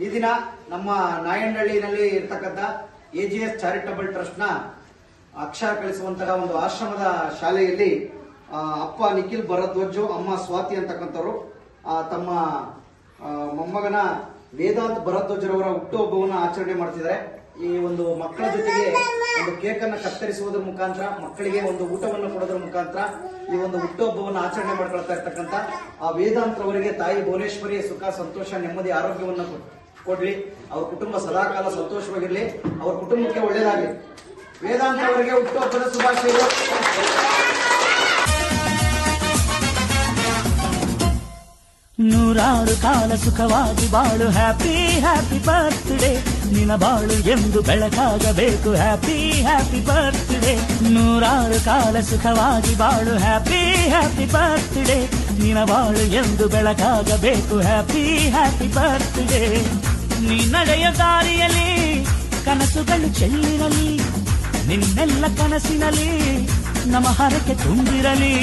ಈ ದಿನ ನಮ್ಮ ನಾಯಂಡಹಳ್ಳಿನಲ್ಲಿ ಇರ್ತಕ್ಕಂಥ AGS ಚಾರಿಟಬಲ್ ಟ್ರಸ್ಟ್ ನ ಅಕ್ಷರ ಕಲಿಸುವಂತಹ ಒಂದು ಆಶ್ರಮದ ಶಾಲೆಯಲ್ಲಿ ಅಪ್ಪ ನಿಖಿಲ್ ಭರದ್ವಾಜ್, ಅಮ್ಮ ಸ್ವಾತಿ ಅಂತಕ್ಕಂಥವ್ರು ತಮ್ಮ ಮೊಮ್ಮಗನ ವೇದಾಂತ್ ಭರದ್ವಾಜರವರ ಹುಟ್ಟುಹಬ್ಬವನ್ನು ಆಚರಣೆ ಮಾಡ್ತಿದ್ದಾರೆ. ಈ ಒಂದು ಮಕ್ಕಳ ಜೊತೆಗೆ ಒಂದು ಕೇಕ್ ಅನ್ನು ಕತ್ತರಿಸುವುದರ ಮುಖಾಂತರ, ಮಕ್ಕಳಿಗೆ ಒಂದು ಊಟವನ್ನು ಕೊಡೋದ್ರ ಮುಖಾಂತರ ಈ ಒಂದು ಹುಟ್ಟುಹಬ್ಬವನ್ನು ಆಚರಣೆ ಮಾಡ್ಕೊಳ್ತಾ ಇರ್ತಕ್ಕಂಥ ಆ ವೇದಾಂತ್ ಅವರಿಗೆ ತಾಯಿ ಭುವನೇಶ್ವರಿ ಸುಖ, ಸಂತೋಷ, ನೆಮ್ಮದಿ, ಆರೋಗ್ಯವನ್ನು ಕೊಡ್ಲಿ. ಅವ್ರ ಕುಟುಂಬ ಸದಾಕಾಲ ಸಂತೋಷವಾಗಿರ್ಲಿ, ಅವ್ರ ಕುಟುಂಬಕ್ಕೆ ಒಳ್ಳೇದಾಗಲಿ. ವೇದಾಂತ್ ಅವರಿಗೆ ಹುಟ್ಟುಹಬ್ಬದ ಶುಭಾಶಯಗಳು. ನೂರಾರು ಕಾಲ ಸುಖವಾಗಿ ಬಾಳು, ಹ್ಯಾಪಿ ಹ್ಯಾಪಿ ಬರ್ತ್ಡೇ. ನಿನ್ನ ಬಾಳು ಎಂದು ಬೆಳಕಾಗಬೇಕು, ಹ್ಯಾಪಿ ಹ್ಯಾಪಿ ಬರ್ತ್ಡೇ. ನೂರಾರು ಕಾಲ ಸುಖವಾಗಿ ಬಾಳು, ಹ್ಯಾಪಿ ಹ್ಯಾಪಿ ಬರ್ತ್ಡೇ. ನಿನ್ನ ಬಾಳು ಎಂದು ಬೆಳಕಾಗಬೇಕು, ಹ್ಯಾಪಿ ಹ್ಯಾಪಿ ಬರ್ತ್ಡೇ. ನೀ ನಡೆಯ ದಾರಿಯಲ್ಲಿ ಕನಸುಗಳು ಚೆಲ್ಲಿರಲಿ, ನಿನ್ನೆಲ್ಲ ಕನಸಿನಲ್ಲಿ ನಮ್ಮ ಹರಕೆ ತುಂಬಿರಲಿ.